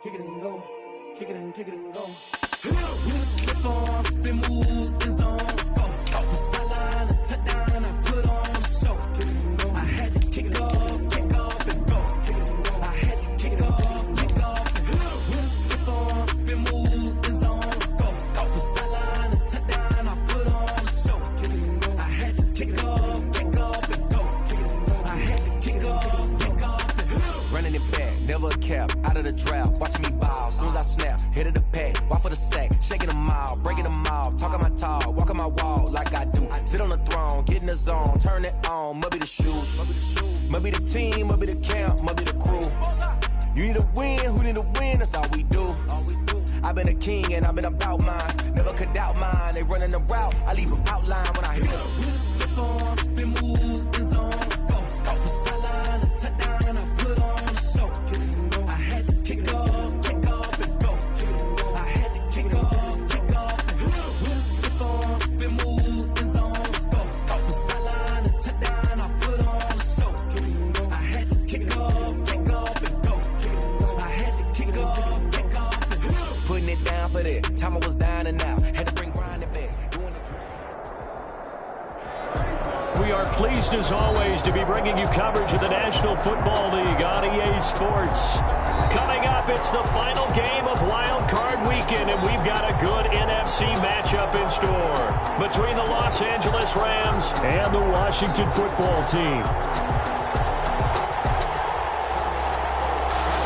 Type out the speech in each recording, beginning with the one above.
kick it and go, kick it and go. We slip on, spin move, in zone, go. Off the sideline, a touchdown, I put on the show. Kick it and go. I had to kick off and go. Kick it and go. I had to kick off and go. We slip on, spin move, in zone, go. Off the sideline, a touchdown, I put on the show. Kick it and go. I had to kick off and go. Kick it and go. I had to kick off and go. Running it back, never a cap, out of the draft, watching me ball, soon as I snap, hit of the pack, walk for the sack, shaking them all, breaking them off, talking my talk, walking my wall like I do, sit on the throne, get in the zone, turn it on, must be the shoes, must be the team, must be the camp, must be the crew, you need a win, who need a win, that's all we do, I've been a king and I've been about mine, never could doubt mine, they running the route, I leave them outline when I hit them. We slip on, spin move, in zone, go, off the sideline, a touchdown, I put on the show, kick it and go, I had to kick off and go, kick it and go, I had to kick off and go, we slip on, spin move, in zone, go, off the sideline, a touchdown, I put on the show, kick it and go, I had to kick off and go, kick it and go, I had to kick off and go, putting it down for that, time I was down and out, had to bring grinding back, doing the drill. We are pleased as always to be bringing you coverage of the National Football League on EA Sports. Coming up, it's the final game of Wild Card Weekend, and we've got a good NFC matchup in store between the Los Angeles Rams and the Washington Football Team.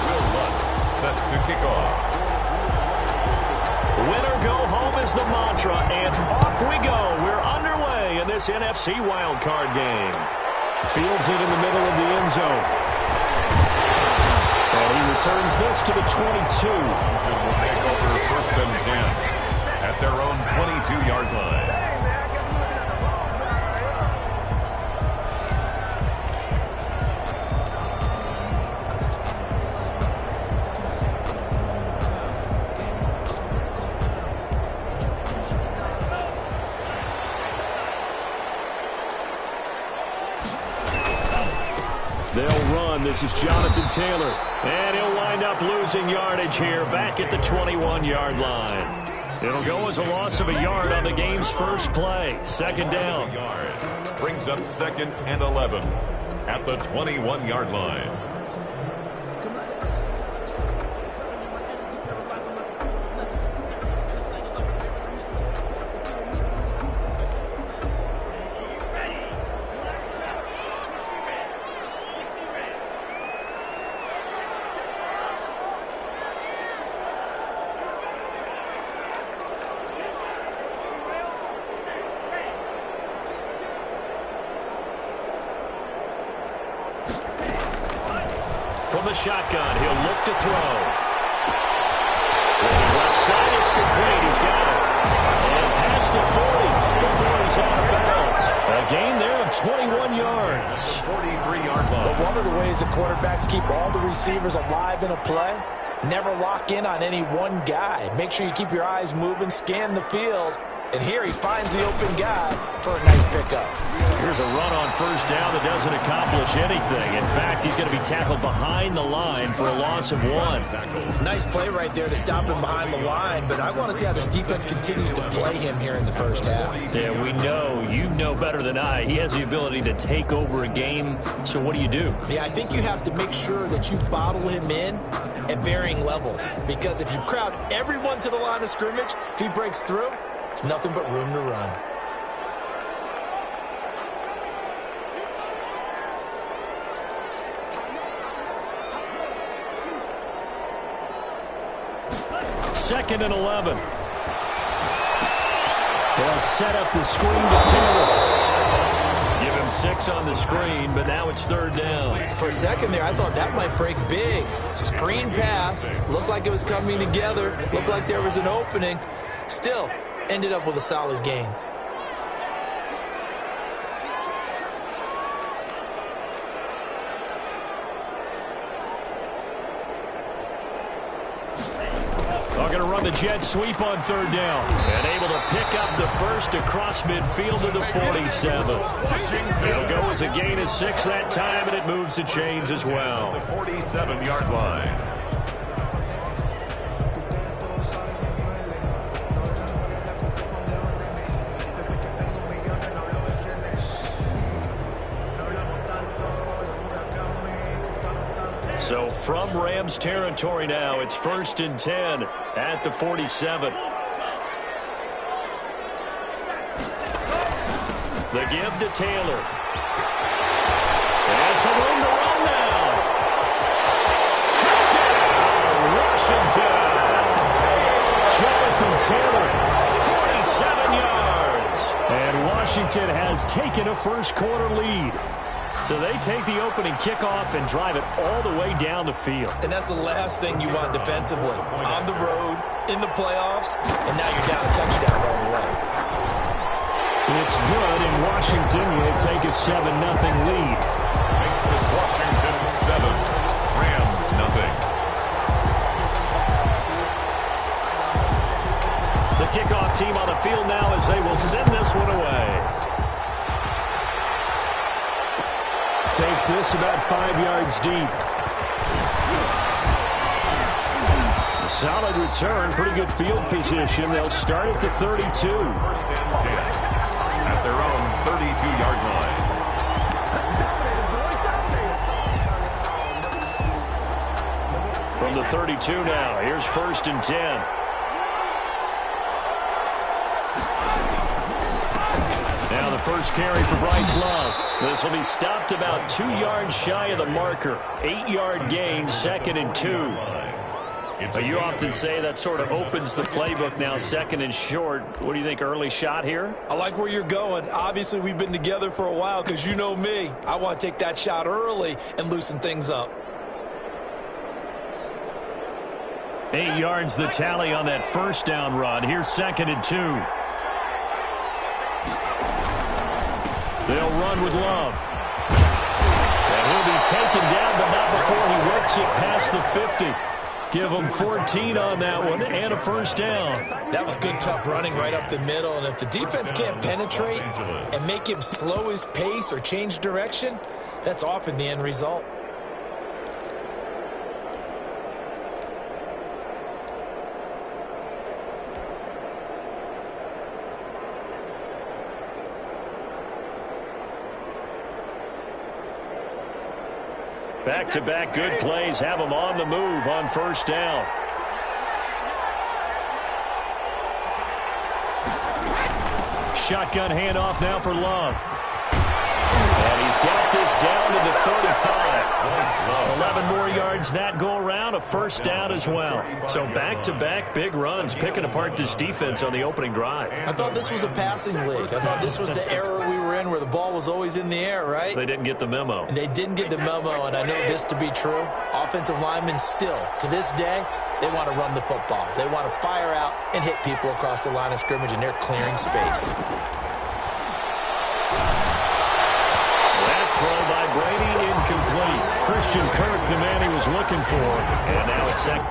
Will Lutz set to kick off. Win or go home is the mantra, and off we go. We're underway in this NFC wildcard game. Fields it in the middle of the end zone. And he returns this to the 22. Washington will take over first and 10 at their own 22-yard line. They'll run. This is Jonathan Taylor. And he'll wind up losing yardage here back at the 21-yard line. It'll go as a loss of a yard on the game's first play. Second down. Brings up 2nd and 11 at the 21-yard line. From the shotgun, he'll look to throw. Left side, it's complete. He's got it. And past the 40 before he's out of bounds. A gain there of 21 yards. 43-yard line. But one of the ways that quarterbacks keep all the receivers alive in a play, never lock in on any one guy. Make sure you keep your eyes moving, scan the field. And here he finds the open guy for a nice pickup. Here's a run on first down that doesn't accomplish anything. In fact, he's going to be tackled behind the line for a loss of 1. Nice play right there to stop him behind the line, but I want to see how this defense continues to play him here in the first half. Yeah, we know. You know better than I. He has the ability to take over a game, so what do you do? Yeah, I think you have to make sure that you bottle him in at varying levels, because if you crowd everyone to the line of scrimmage, if he breaks through, it's nothing but room to run. Second and 11. They'll set up the screen to Taylor. Give him 6 on the screen, but now it's third down. For a second there, I thought that might break big. Screen pass. Looked like it was coming together. Looked like there was an opening. Still, ended up with a solid game. They're going to run the jet sweep on third down. And able to pick up the first across midfield to the 47. It'll go as a gain of 6 that time, and it moves the chains as well. The 47-yard line. So from Rams territory now, it's 1st and 10 at the 47. The give to Taylor. And some room to run now. Touchdown, Washington. Jonathan Taylor, 47 yards. And Washington has taken a first-quarter lead. So they take the opening kickoff and drive it all the way down the field. And that's the last thing you want defensively. On the road, in the playoffs, and now you're down a touchdown right away. It's good, and Washington will take a 7-0 lead. Makes this Washington 7, Rams nothing. The kickoff team on the field now as they will send this one away. Takes this about 5 yards deep. Solid return, pretty good field position. They'll start at the 32. 1st and 10 at their own 32-yard line. From the 32 now, here's 1st and 10. Now the first carry for Bryce Love. This will be stopped about 2 yards shy of the marker. 8-yard gain, 2nd and 2. But you often say that sort of opens the playbook now, 2nd and short. What do you think, early shot here? I like where you're going. Obviously, we've been together for a while because you know me. I want to take that shot early and loosen things up. 8 yards the tally on that first down run. Here's 2nd and 2. They'll run with Love. And he'll be taken down, but not before he works it past the 50. Give him 14 on that one and a first down. That was good, tough running right up the middle. And if the defense can't penetrate and make him slow his pace or change direction, that's often the end result. Back-to-back good plays have them on the move on first down. Shotgun handoff now for Love. And he's got this down to the 35. 11 more yards that go around, a first down as well. So back-to-back big runs, picking apart this defense on the opening drive. I thought this was a passing league. I thought this was the era we were in where the ball was always in the air, right? They didn't get the memo. And they didn't get the memo, and I know this to be true. Offensive linemen still, to this day, they want to run the football. They want to fire out and hit people across the line of scrimmage, and they're clearing space. Throw by Brady, incomplete. Christian Kirk, the man he was looking for. And now it's second.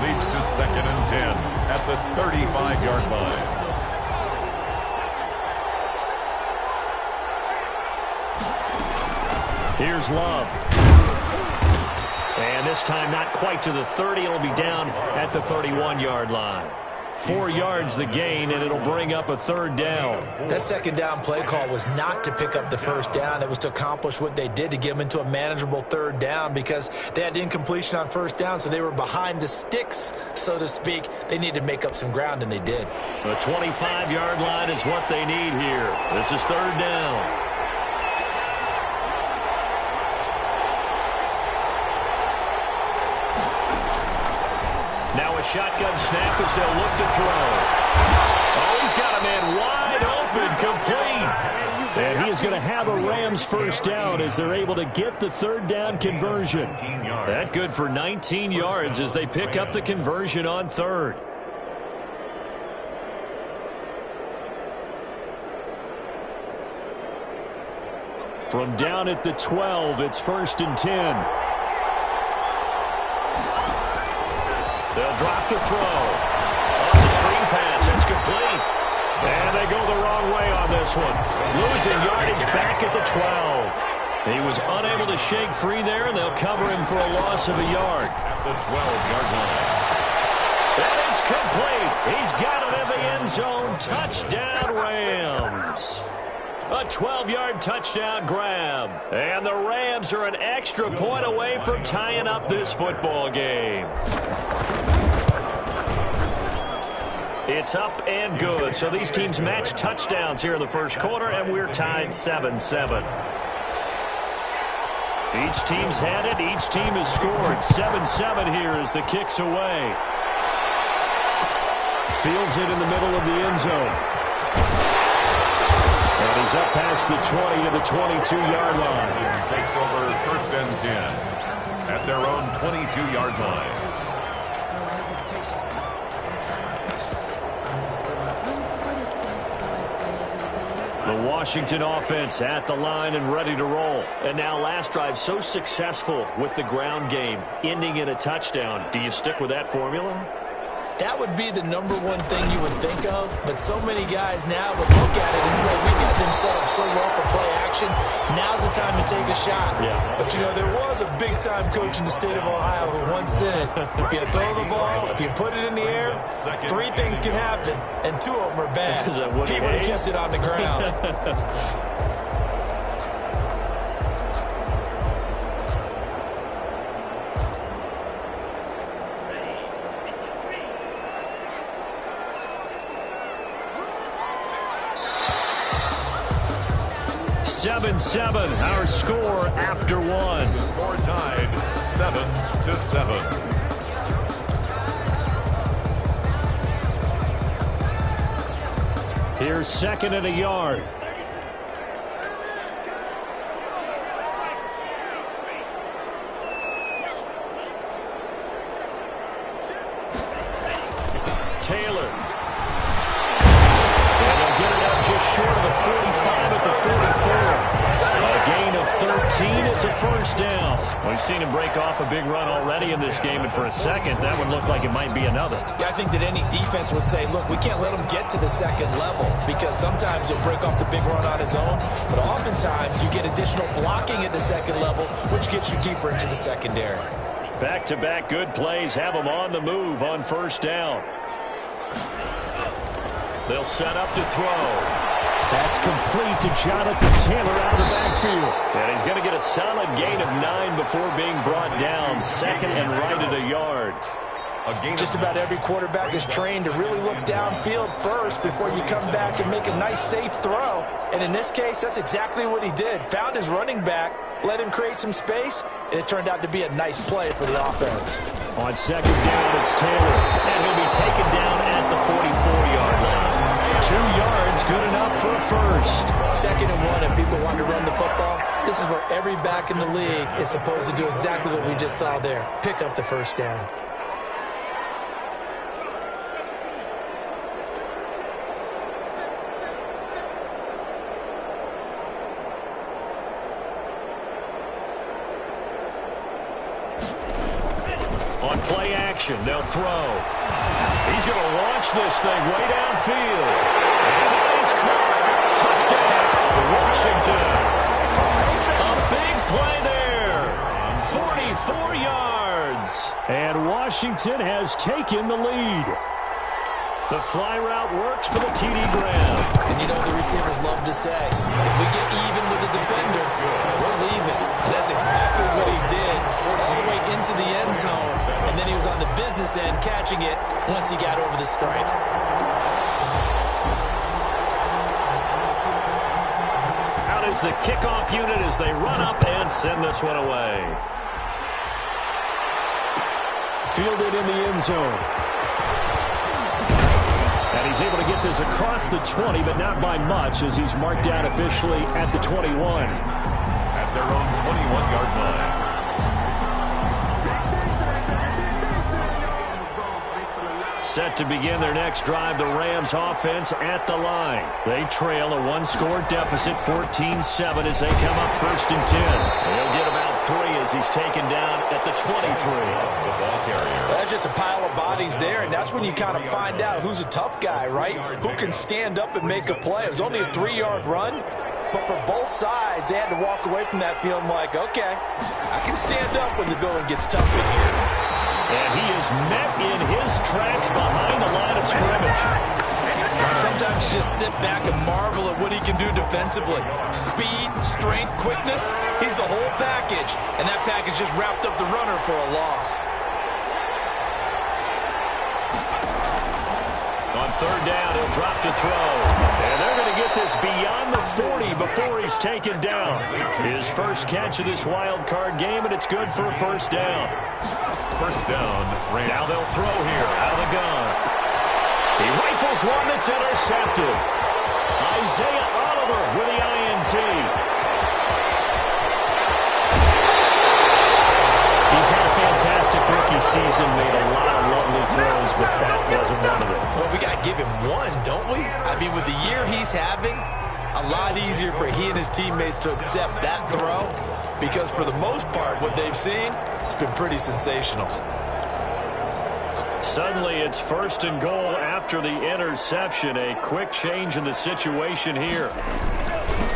Leads to 2nd and 10 at the 35-yard line. Here's Love. And this time not quite to the 30. It'll be down at the 31-yard line. 4 yards the gain, and it'll bring up a third down. That second down play call was not to pick up the first down. It was to accomplish what they did, to get them into a manageable third down, because they had incompletion on first down, so they were behind the sticks, so to speak. They needed to make up some ground, and they did. The 25-yard line is what they need here. This is third down. Now a shotgun snap as they'll look to throw. Oh, he's got a man wide open, complete. And he is going to have a Rams first down as they're able to get the third down conversion. That good for 19 yards as they pick up the conversion on third. From down at the 12, it's 1st and 10. They'll drop the throw. Oh, it's a screen pass. It's complete. And they go the wrong way on this one. Losing yardage back at the 12. He was unable to shake free there, and they'll cover him for a loss of a yard. At the 12-yard line. And it's complete. He's got it in the end zone. Touchdown, Rams. A 12-yard touchdown grab. And the Rams are an extra point away from tying up this football game. It's up and good. So these teams match touchdowns here in the first quarter, and we're tied 7-7. Each team's had it. Each team has scored. 7-7 here as the kick's away. Fields it in the middle of the end zone. And he's up past the 20 to the 22-yard line. Takes over 1st and 10 at their own 22-yard line. The Washington offense at the line and ready to roll. And now last drive so successful with the ground game, ending in a touchdown. Do you stick with that formula? That would be the number one thing you would think of, but so many guys now would look at it and say, we got them set up so well for play action, now's the time to take a shot. Yeah. But, you know, there was a big-time coach in the state of Ohio who once said, if you throw the ball, if you put it in the air, 3 things can happen, and 2 of them are bad. He would have kept it on the ground. 7-7, our score after 1. The score tied 7-7. Here's 2nd and a yard. Taylor. And they'll get it up just short of the 45 at the 44. A gain of 13. It's a first down. We've seen him break off a big run already in this game, and for a second, that would look like it might be another. Yeah, I think that any defense would say, look, we can't let him get to the second level, because sometimes he'll break off the big run on his own, but oftentimes you get additional blocking at the second level, which gets you deeper into the secondary. Back-to-back good plays have them on the move on first down. They'll set up to throw. That's complete to Jonathan Taylor out of the backfield. And he's going to get a solid gain of 9 before being brought down. 2nd and right at a yard. Just about every quarterback is trained to really look downfield first before you come back and make a nice, safe throw. And in this case, that's exactly what he did. Found his running back, let him create some space, and it turned out to be a nice play for the offense. On 2nd down, it's Taylor. And he'll be taken down at the 44-yard line. 2 yards, good enough for a first. 2nd and 1, and people want to run the football. This is where every back in the league is supposed to do exactly what we just saw there. Pick up the first down. On play action, they'll throw. He's going to launch this thing way downfield. And that is caught. Touchdown, Washington. A big play there. 44 yards. And Washington has taken the lead. The fly route works for the TD Graham. And you know the receivers love to say, if we get even with the defender, we're leaving. And that's exactly what he did, all the way into the end zone. And then he was on the business end catching it once he got over the stripe. Out is the kickoff unit as they run up and send this one away. Fielded in the end zone. And he's able to get this across the 20, but not by much, as he's marked down officially at the 21. At their own 21-yard line. Set to begin their next drive, the Rams offense at the line. They trail a one-score deficit, 14-7, as they come up 1st and 10. He'll get about 3 as he's taken down at the 23. The ball carrier. That's just a pile of bodies there, and that's when you kind of find out who's a tough guy, right? Who can stand up and make a play. It was only a 3-yard run, but for both sides, they had to walk away from that feeling like, okay, I can stand up when the going gets tough in here. And he is met in his tracks behind the line of scrimmage. Sometimes you just sit back and marvel at what he can do defensively. Speed, strength, quickness, he's the whole package. And that package just wrapped up the runner for a loss. On 3rd down, he'll drop to throw. And they're going to get this beyond the 40 before he's taken down. His first catch of this wild card game, and it's good for a 1st down. 1st down, Rams. Now they'll throw here out of the gun. He rifles one that's intercepted. Isaiah Oliver with the INT. He's had a fantastic rookie season, made a lot of lovely throws, but that wasn't one of them. Well, we got to give him one, don't we? I mean, with the year he's having, a lot easier for he and his teammates to accept that throw, because for the most part, what they've seen, it's been pretty sensational. Suddenly, it's 1st and goal after the interception. A quick change in the situation here.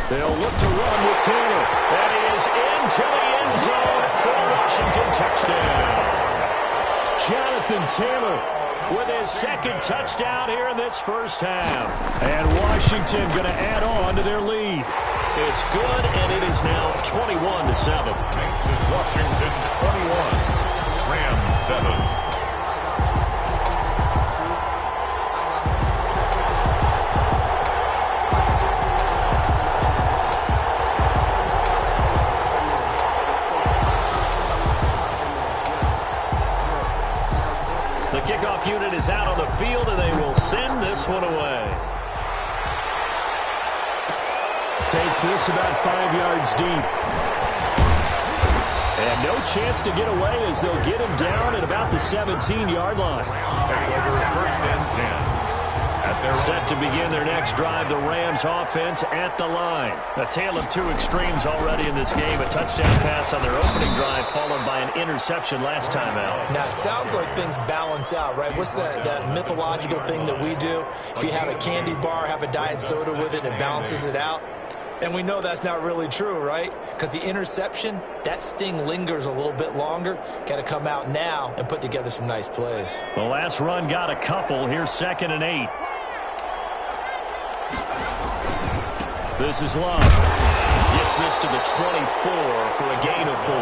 They'll look to run with Taylor. That is into the end zone for a Washington touchdown. Jonathan Taylor with his 2nd touchdown here in this 1st half. And Washington going to add on to their lead. It's good, and it is now 21-7. Next is Washington 21, Rams 7. The kickoff unit is out on the field, and they will send this one away. Takes this about 5 yards deep. And no chance to get away as they'll get him down at about the 17-yard line. Take over 1st and 10. Set to begin their next drive, the Rams offense at the line. A tale of 2 extremes already in this game. A touchdown pass on their opening drive, followed by an interception last time out. Now, it sounds like things balance out, right? What's that mythological thing that we do? If you have a candy bar, have a diet soda with it, it balances it out. And we know that's not really true, right? Because the interception, that sting lingers a little bit longer. Got to come out now and put together some nice plays. The last run got a couple. Here's 2nd and 8. This is Love. Gets this to the 24 for a gain of 4.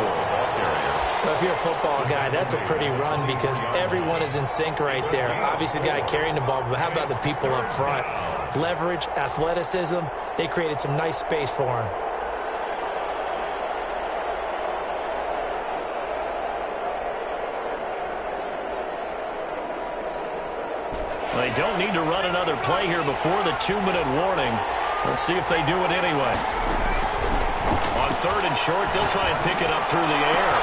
Well, if you're a football guy, that's a pretty run because everyone is in sync right there. Obviously, the guy carrying the ball, but how about the people up front? Leverage, athleticism, they created some nice space for him. They don't need to run another play here before the 2-minute warning. Let's see if they do it anyway. On 3rd and short, they'll try and pick it up through the air.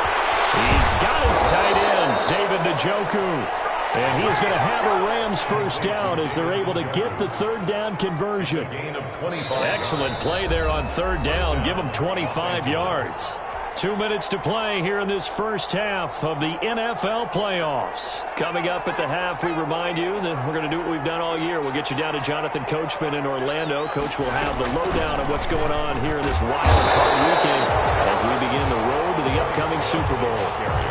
He's got his tight end, David Njoku. And he is going to have a Rams 1st down as they're able to get the 3rd down conversion. Gain of 25. Excellent play there on 3rd down. Give them 25 yards. 2 minutes to play here in this 1st half of the NFL playoffs. Coming up at the half, we remind you that we're going to do what we've done all year. We'll get you down to Jonathan Coachman in Orlando. Coach will have the lowdown of what's going on here in this wild card weekend as we begin the road to the upcoming Super Bowl.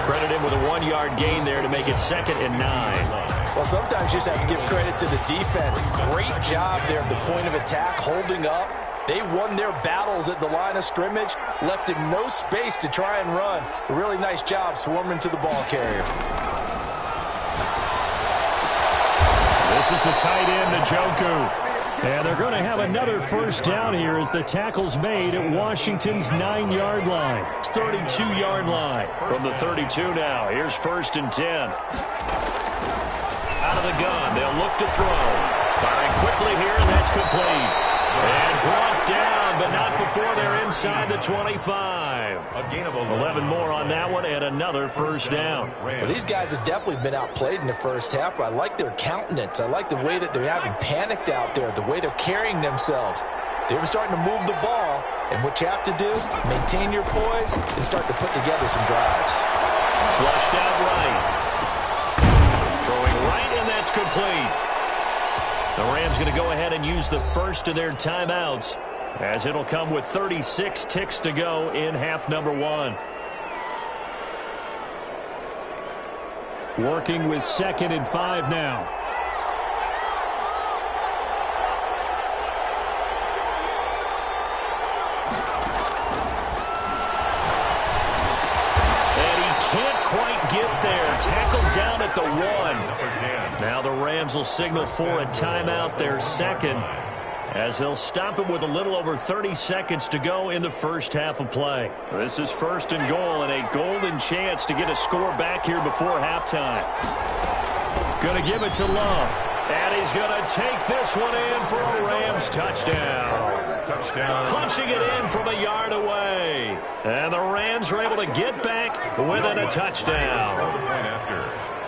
Credit him with a 1-yard gain there to make it 2nd and 9. Well, sometimes you just have to give credit to the defense. Great job there at the point of attack, holding up. They won their battles at the line of scrimmage, left him no space to try and run. A really nice job swarming to the ball carrier. This is the tight end, Njoku. And they're going to have another first down here as the tackle's made at Washington's 9-yard line. It's 32-yard line from the 32 now. Here's 1st and 10. Out of the gun, they'll look to throw. Firing quickly here, and that's complete. And brought down, but not before they're inside the 25. A gain of 11 more on that one, and another first down. Well, these guys have definitely been outplayed in the first half, but I like their countenance. I like the way that they're having panicked out there, the way they're carrying themselves. They were starting to move the ball, and what you have to do, maintain your poise and start to put together some drives. Flushed out right. Throwing right, and that's complete. The Rams going to go ahead and use the first of their timeouts, as it'll come with 36 ticks to go in half number 1. Working with 2nd and 5 now. And he can't quite get there. Tackled down at the 1. Now the Rams will signal for a timeout, their 2nd, as they'll stop it with a little over 30 seconds to go in the first half of play. This is 1st and goal, and a golden chance to get a score back here before halftime. Going to give it to Love, and he's going to take this one in for a Rams touchdown. Punching it in from a yard away. And the Rams are able to get back within a touchdown.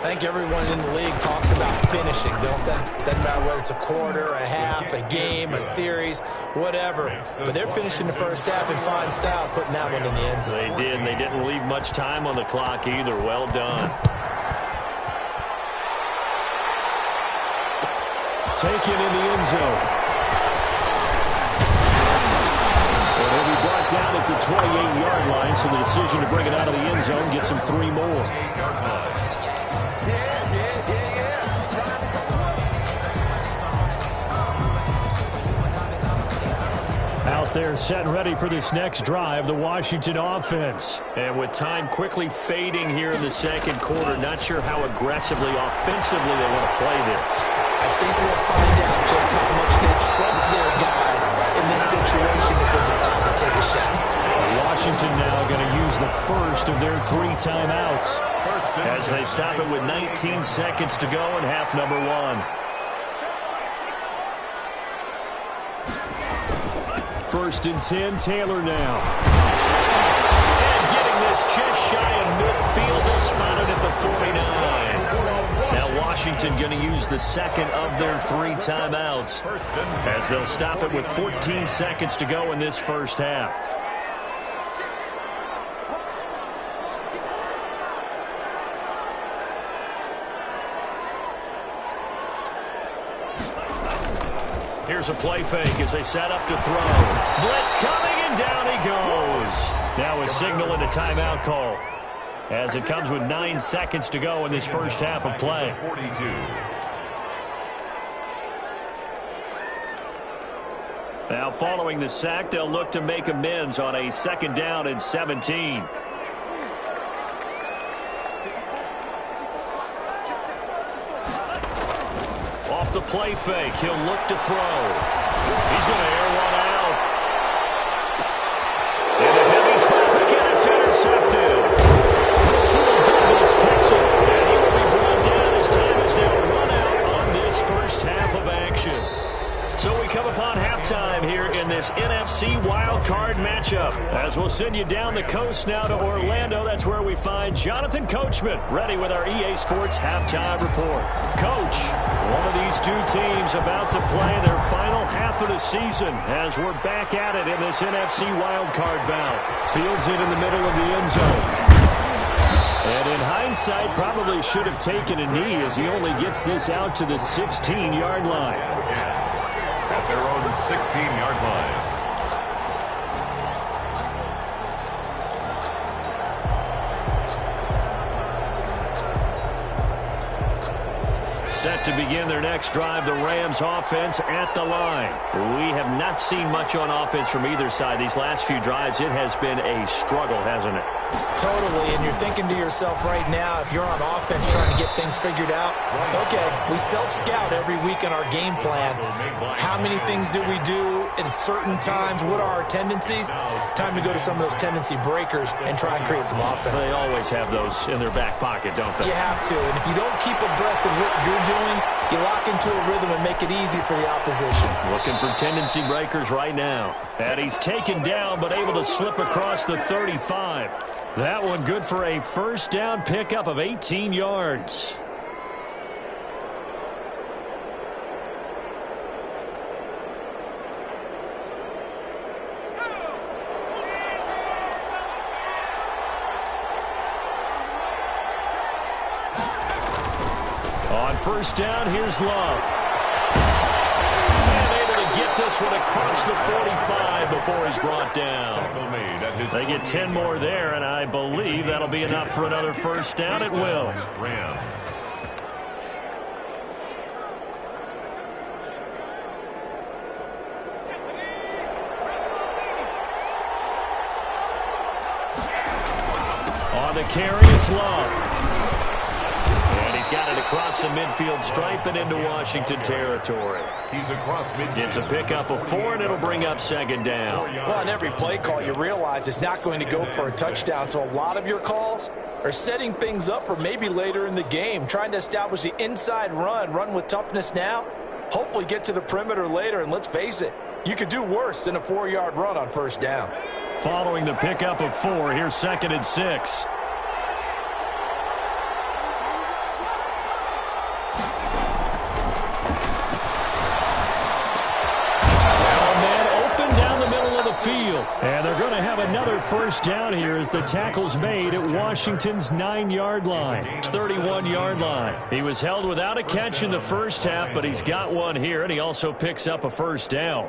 I think everyone in the league talks about finishing, don't they? Doesn't matter whether it's a quarter, a half, a game, a series, whatever. But they're finishing the first half in fine style, putting that one in the end zone. They did, and they didn't leave much time on the clock either. Well done. Taken in the end zone. And he'll be brought down at the 28-yard line, so the decision to bring it out of the end zone gets him 3 more. Out there set and ready for this next drive, the Washington offense. And with time quickly fading here in the second quarter, not sure how aggressively, offensively they want to play this. I think we'll find out just how much they trust their guys in this situation if they decide to take a shot. Washington now going to use the first of their 3 timeouts as they stop it with 19 seconds to go in half number 1. 1st and 10, Taylor now. And getting this just shy of midfield, they'll spot it at the 49. Now Washington going to use the 2nd of their 3 timeouts as they'll stop it with 14 seconds to go in this first half. Here's a play fake as they set up to throw. Blitz coming, and down he goes. Now a signal and a timeout call as it comes with 9 seconds to go in this first half of play. 42. Now following the sack, they'll look to make amends on a 2nd down and 17. Off the play fake, he'll look to throw. He's going to air one out. Into heavy traffic, and it's intercepted. Rasul Douglas picks it, and he will be brought down as time is now run out on this first half of action. So we come upon halftime here in this NFC wildcard matchup. As we'll send you down the coast now to Orlando, that's where we find Jonathan Coachman ready with our EA Sports halftime report. Coach, one of these 2 teams about to play their final half of the season as we're back at it in this NFC wildcard bout. Fields it in the middle of the end zone. And in hindsight, probably should have taken a knee as he only gets this out to the 16-yard line. At their own 16-yard line. set to begin their next drive. The Rams offense at the line. We have not seen much on offense from either side. These last few drives, it has been a struggle, hasn't it? Totally, and you're thinking to yourself right now, if you're on offense trying to get things figured out, okay, we self-scout every week in our game plan. How many things do we do at certain times? What are our tendencies? Time to go to some of those tendency breakers and try and create some offense. They always have those in their back pocket, don't they? You have to, and if you don't keep abreast of what you're doing, you lock into a rhythm and make it easy for the opposition. Looking for tendency breakers right now. And he's taken down, but able to slip across the 35. That one good for a first down pickup of 18 yards. On first down, here's Love. And able to get this one across the 45 before he's brought down. They get 10 more there, and I believe that'll be enough for another first down. It will. On the carry, it's Love. And he's got it across the midfield stripe and into Washington territory. He's across midfield. It's a pickup of 4, and it'll bring up second down. Well, on every play call, you realize it's not going to go for a touchdown, so a lot of your calls are setting things up for maybe later in the game, trying to establish the inside run with toughness now, hopefully get to the perimeter later, and let's face it, you could do worse than a 4-yard run on first down. Following the pickup of 4, here's 2nd and 6. Field. And they're going to have another first down here as the tackle's made at Washington's 9-yard line, 31-yard line. He was held without a catch in the first half, but he's got one here, and he also picks up a first down.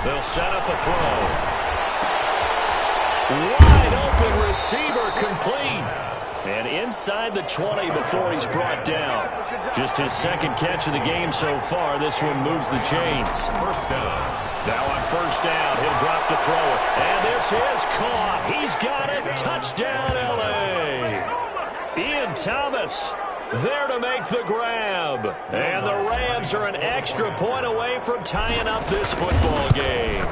They'll set up a throw. Wide open receiver, complete. And inside the 20 before he's brought down. Just his second catch of the game so far. This one moves the chains. First down. Now on first down, he'll drop to throw it. And this is caught. He's got it. Touchdown, L.A. Ian Thomas there to make the grab. And the Rams are an extra point away from tying up this football game.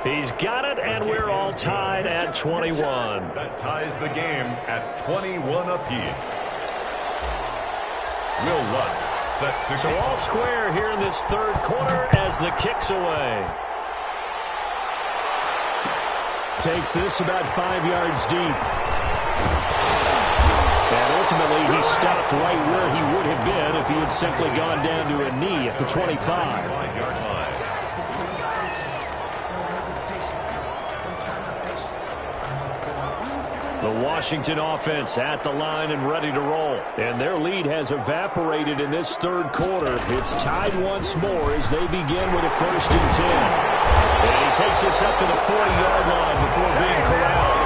He's got it, and we're all tied at 21. That ties the game at 21 apiece. Will Lutz set to So all square here in this third quarter as the kick's away. Takes this about 5 yards deep. And ultimately, he stopped right where he would have been if he had simply gone down to a knee at the 25. 5-yard line. The Washington offense at the line and ready to roll. And their lead has evaporated in this third quarter. It's tied once more as they begin with a 1st and 10. And he takes us up to the 40-yard line before being corralled.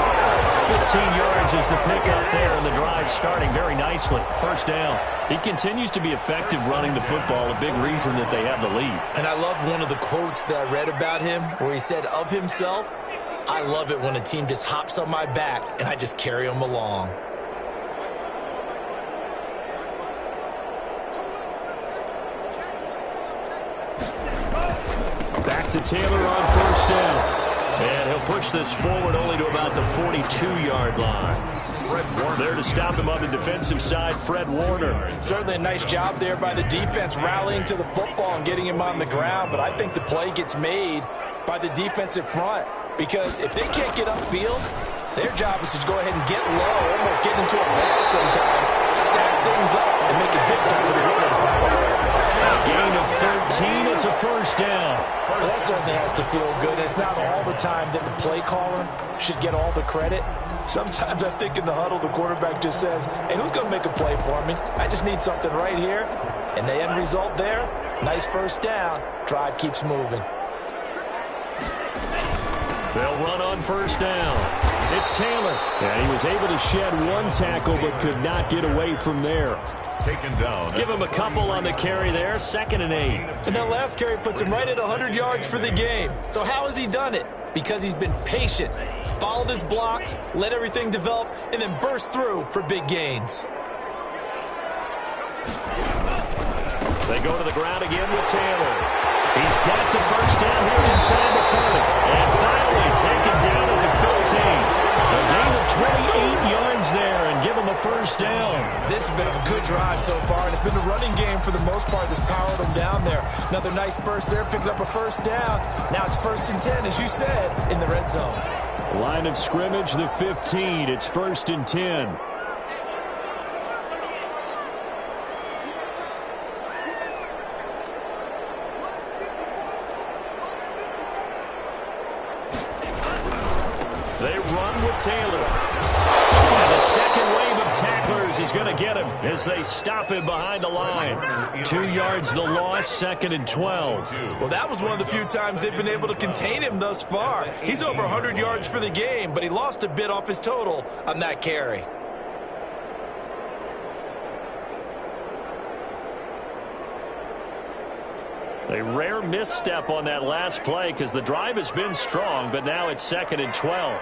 15 yards is the pickup there, and the drive starting very nicely. First down. He continues to be effective running the football, a big reason that they have the lead. And I love one of the quotes that I read about him where he said of himself, I love it when a team just hops on my back and I just carry them along. Back to Taylor on first down. And he'll push this forward only to about the 42-yard line. Fred Warner. There to stop him on the defensive side, Fred Warner. Certainly a nice job there by the defense rallying to the football and getting him on the ground, but I think the play gets made by the defensive front. Because if they can't get upfield, their job is to go ahead and get low, almost get into a ball sometimes, stack things up, and make it difficult for the runner to follow. A gain of 13, it's a first down. Well, that certainly has to feel good. It's not all the time that the play caller should get all the credit. Sometimes I think in the huddle, the quarterback just says, hey, who's going to make a play for me? I just need something right here. And the end result there, Nice first down. Drive keeps moving. They'll run on first down. It's Taylor. And he was able to shed one tackle but could not get away from there. Taken down. Give him a couple on the carry there. 2nd and 8. And that last carry puts him right at 100 yards for the game. So how has he done it? Because he's been patient, followed his blocks, let everything develop, and then burst through for big gains. They go to the ground again with Taylor. He's got the first down here inside the 40. And finally taken down at the 15. A gain of 28 yards there and give him a first down. This has been a good drive so far, and it's been the running game for the most part that's powered them down there. Another nice burst there, picking up a first down. Now it's 1st and 10, as you said, in the red zone. Line of scrimmage, the 15. It's 1st and 10. They run with Taylor. And the second wave of tacklers is going to get him as they stop him behind the line. 2 yards the loss, 2nd and 12. Well, that was one of the few times they've been able to contain him thus far. He's over 100 yards for the game, but he lost a bit off his total on that carry. A rare misstep on that last play because the drive has been strong, but now it's 2nd and 12.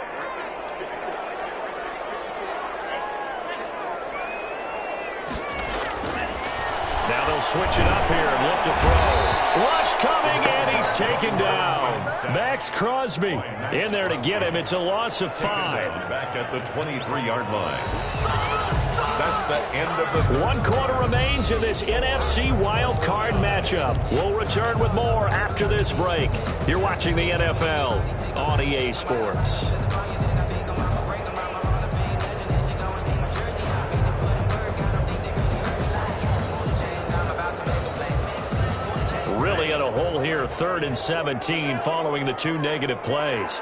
Now they'll switch it up here and look to throw. Rush coming, and he's taken down. Max Crosby in there to get him. It's a loss of 5. Back at the 23-yard line. That's the end of the... 1 quarter remains in this NFC wild card matchup. We'll return with more after this break. You're watching the NFL on EA Sports. Really got a hole here, 3rd and 17 following the 2 negative plays.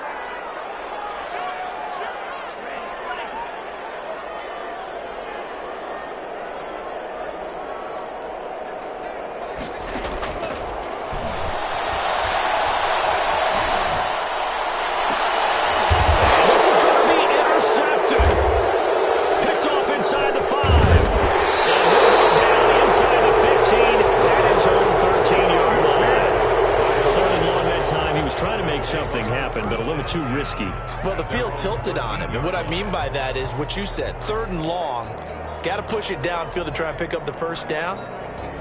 Something happened, but a little too risky. Well, the field tilted on him, and what I mean by that is what you said, 3rd and long. Got to push it downfield to try and pick up the first down.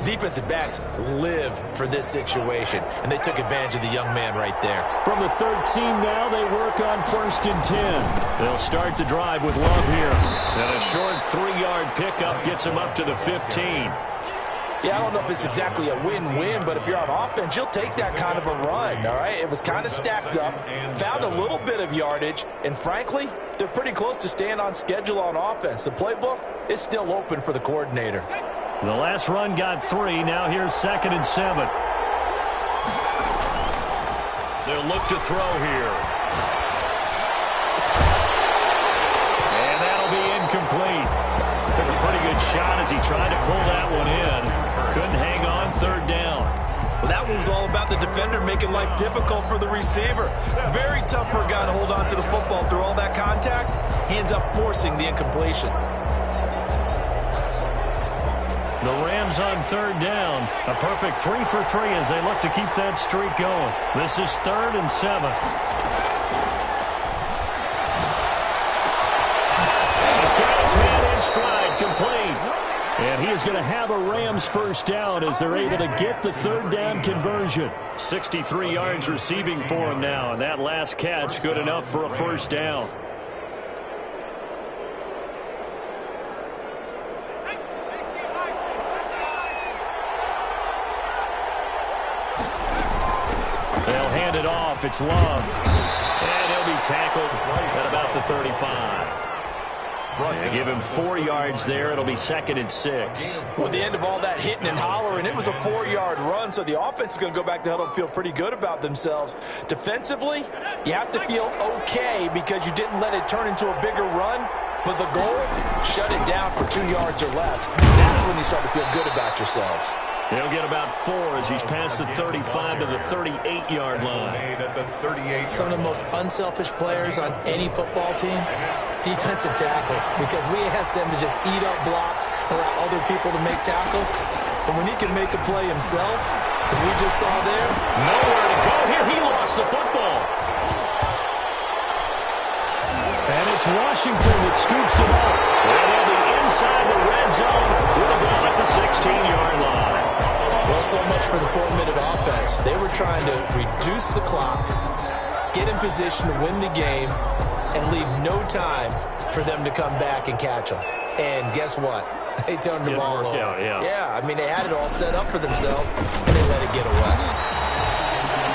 Defensive backs live for this situation, and they took advantage of the young man right there. From the 13 now, they work on 1st and 10. They'll start the drive with Love here. And a short 3-yard pickup gets him up to the 15. Yeah, I don't know if it's exactly a win-win, but if you're on offense, you'll take that kind of a run, all right? It was kind of stacked up, found a little bit of yardage, and frankly, they're pretty close to staying on schedule on offense. The playbook is still open for the coordinator. The last run got 3. Now here's 2nd and 7. They'll look to throw here. And that'll be incomplete. Took a pretty good shot as he tried to pull that one in. Couldn't hang on, 3rd down. Well, that one was all about the defender making life difficult for the receiver. Very tough for a guy to hold on to the football through all that contact. He ends up forcing the incompletion. The Rams on 3rd down. A perfect 3 for 3 as they look to keep that streak going. This is 3rd and 7. He's got his man in stride, complete. And he is going to have a Rams first down as they're able to get the 3rd down conversion. 63 yards receiving for him now, and that last catch good enough for a first down. They'll hand it off. It's Love. And he'll be tackled at about the 35. They give him 4 yards there. It'll be 2nd and 6. Well, at the end of all that hitting and hollering, it was a 4-yard run, so the offense is going to go back to huddle and feel pretty good about themselves. Defensively, you have to feel okay because you didn't let it turn into a bigger run, but the goal, shut it down for 2 yards or less. That's when you start to feel good about yourselves. He'll get about 4 as he's past the 35 to the 38-yard line. Some of the most unselfish players on any football team, defensive tackles, because we ask them to just eat up blocks and allow other people to make tackles. But when he can make a play himself, as we just saw there, nowhere to go here. He lost the football. And it's Washington that scoops it up. And they'll be inside the red zone with a ball at the 16-yard line. Well, so much for the 4-minute offense. They were trying to reduce the clock, get in position to win the game, and leave no time for them to come back and catch them. And guess what? They turned the ball over. Yeah, I mean, they had it all set up for themselves, and they let it get away.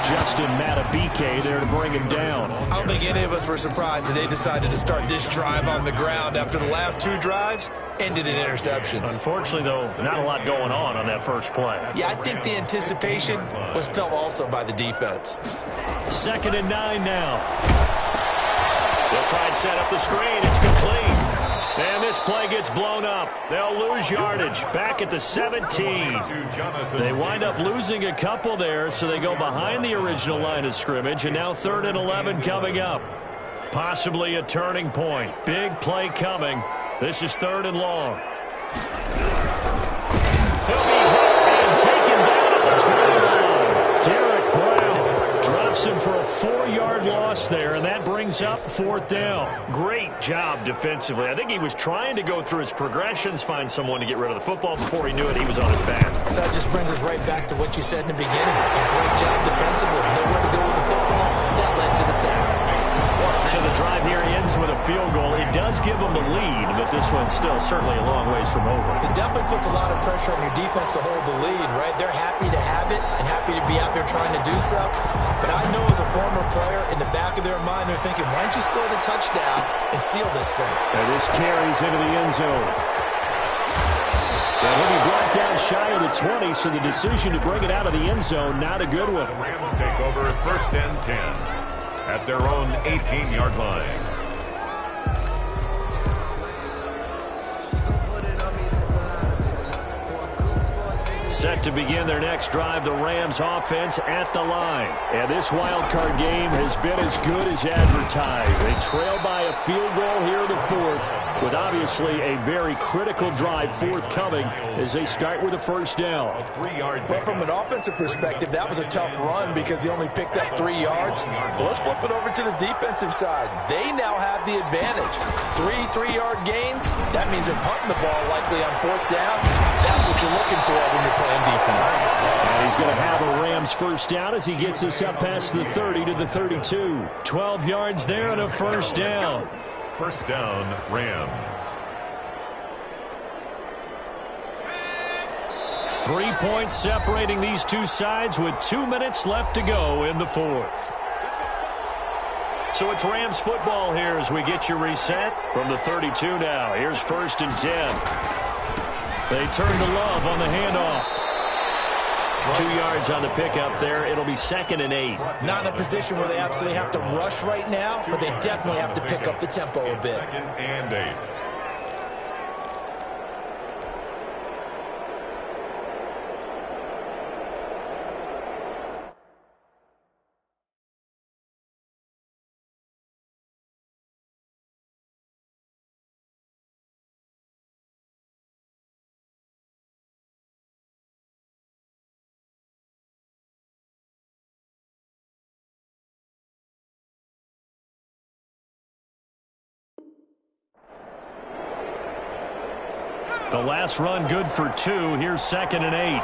Justin Matabike there to bring him down. I don't think any of us were surprised that they decided to start this drive on the ground after the last 2 drives ended in interceptions. Unfortunately, though, not a lot going on that first play. Yeah, I think the anticipation was felt also by the defense. 2nd and 9 now. They'll try and set up the screen. It's complete. And this play gets blown up. They'll lose yardage back at the 17. They wind up losing a couple there, so they go behind the original line of scrimmage, and now 3rd and 11 coming up. Possibly a turning point. Big play coming. This is 3rd and long. He'll be hit and taken down at the 21. Derek Brown drops him for a 4-yard loss there, and that brings up 4th down. Great job defensively. I think he was trying to go through his progressions, find someone to get rid of the football. Before he knew it, he was on his back. So that just brings us right back to what you said in the beginning. A great job defensively. Nowhere to go with the football. That led to the sack. So the drive here ends with a field goal. It does give them the lead, but this one's still certainly a long ways from over. It definitely puts a lot of pressure on your defense to hold the lead, right? They're happy to have it and happy to be out there trying to do so. But I know as a former player, in the back of their mind, they're thinking, why don't you score the touchdown and seal this thing? And this carries into the end zone. Well, he'll be brought down shy of the 20, so the decision to bring it out of the end zone, not a good one. Rams take over 1st and 10 at their own 18-yard line. Set to begin their next drive, the Rams offense at the line. And this wild card game has been as good as advertised. They trail by a field goal here in the 4th, with obviously a very critical drive forthcoming as they start with a 1st down. But from an offensive perspective, that was a tough run because he only picked up 3 yards. Well, let's flip it over to the defensive side. They now have the advantage. 3-3-yard gains, that means they're punting the ball likely on 4th down. That's what you're looking for when you're playing defense. And he's going to have a Rams 1st down as he gets us up past the 30 to the 32. 12 yards there and a 1st down. 1st down, Rams. 3 points separating these two sides with 2 minutes left to go in the 4th. So it's Rams football here as we get you reset from the 32 now. Here's 1st and 10. They turn to Love on the handoff. 2 yards on the pickup there. It'll be 2nd and 8. Not in a position where they absolutely have to rush right now, but they definitely have to pick up the tempo a bit. 2nd and 8. The last run good for 2. Here's 2nd and 8.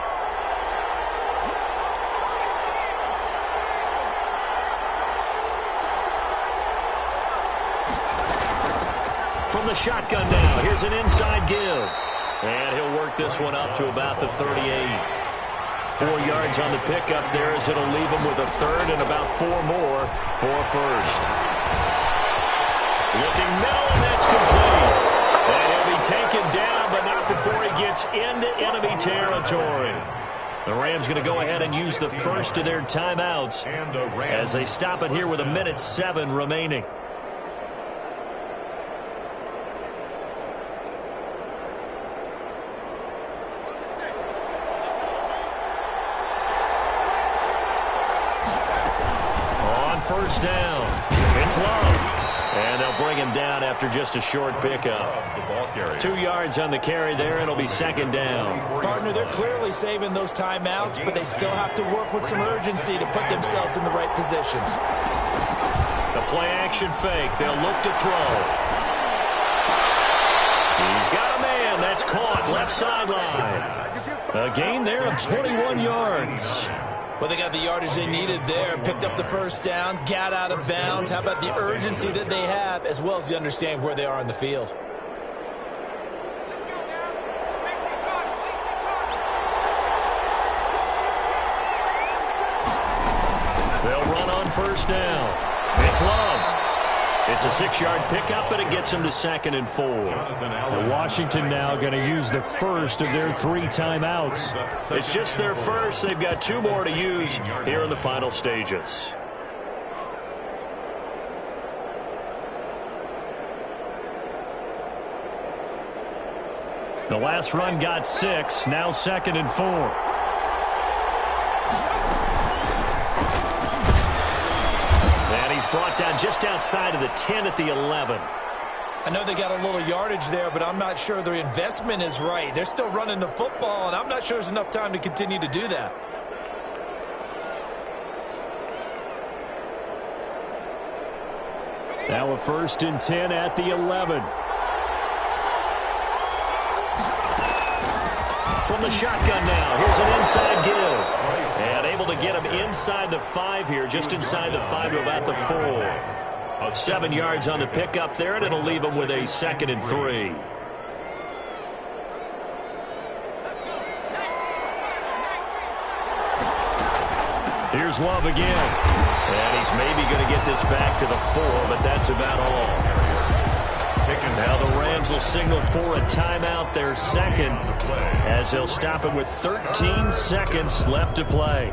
From the shotgun now, here's an inside give. And he'll work this one up to about the 38. 4 yards on the pickup there as it'll leave him with a 3rd and about 4 more for 1st. Looking middle, and that's complete. And he'll be taken down, but not before he gets into enemy territory. The Rams going to go ahead and use the first of their timeouts as they stop it here with 1:07 remaining. after just a short pickup. 2 yards on the carry there. It'll be second down. Partner, they're clearly saving those timeouts, but they still have to work with some urgency to put themselves in the right position. The play-action fake. They'll look to throw. He's got a man. That's caught left sideline. A gain there of 21 yards. Well, they got the yardage they needed there, picked up the first down, got out of bounds. How about the urgency that they have, as well as the understanding where they are on the field? They'll run on first down. It's Love. It's a 6-yard pickup, but it gets them to 2nd and 4. And Washington now going to use the first of their 3 timeouts. It's just their first. They've got 2 more to use here in the final stages. The last run got 6. Now 2nd and 4. Brought down just outside of the 10 at the 11. I know they got a little yardage there, but I'm not sure their investment is right. They're still running the football, and I'm not sure there's enough time to continue to do that. Now a 1st and 10 at the 11. From the shotgun now. Here's an inside give. And able to get him inside the 5 here, just inside the 5 to about the 4. 7 yards on the pickup there, and it'll leave him with a 2nd and 3. Here's Love again. And he's maybe going to get this back to the 4, but that's about all. Now the Rams will signal for a timeout, their 2nd, as they'll stop it with 13 seconds left to play.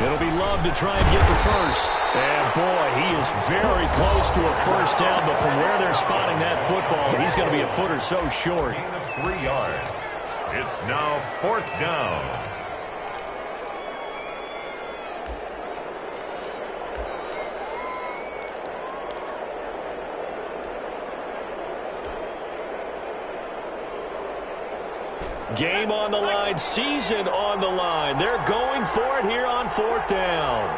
It'll be Love to try and get the first. And boy, he is very close to a first down, but from where they're spotting that football, he's going to be a foot or so short. 3 yards. It's now 4th down. Game on the line, season on the line. They're going for it here on 4th down.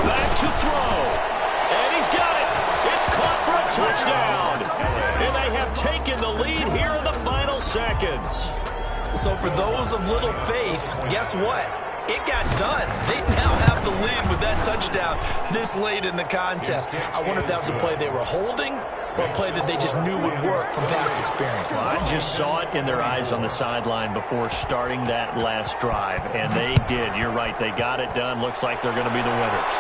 Back to throw. And he's got it. It's caught for a touchdown. And they have taken the lead here in the final seconds. So for those of little faith, guess what? It got done. They now have the lead with that touchdown this late in the contest. I wonder if that was a play they were holding or a play that they just knew would work from past experience. Well, I just saw it in their eyes on the sideline before starting that last drive, and they did. You're right. They got it done. Looks like they're going to be the winners.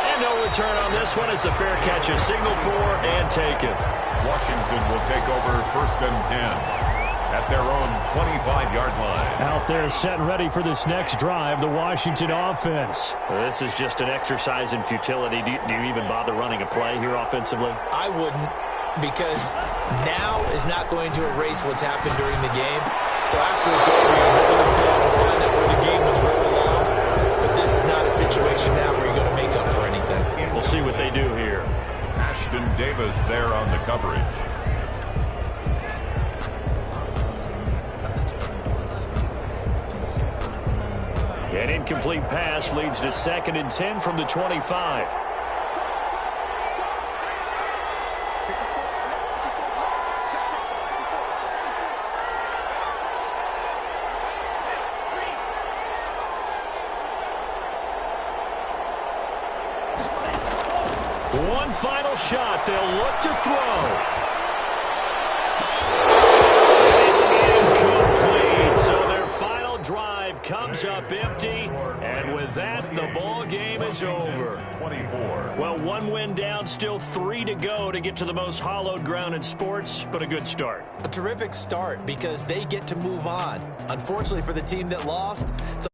And no return on this one as the fair catch is signaled for and taken. Washington will take over 1st and 10 at their own 25-yard line. Out there set and ready for this next drive, the Washington offense. Well, this is just an exercise in futility. Do you even bother running a play here offensively? I wouldn't, because now is not going to erase what's happened during the game. So after it's over, you'll go to the film and find out where the game was really lost. But this is not a situation now where you're going to make up for anything. We'll see what they do here. Ashton Davis there on the coverage. An incomplete pass leads to 2nd and 10 from the 25. One final shot. They'll look to throw. It's incomplete. So their final drive comes up empty. And with that, the ball game game is over. 24. Well, 1 win down, still 3 to go to get to the most hallowed ground in sports, but a good start. A terrific start because they get to move on. Unfortunately for the team that lost, it's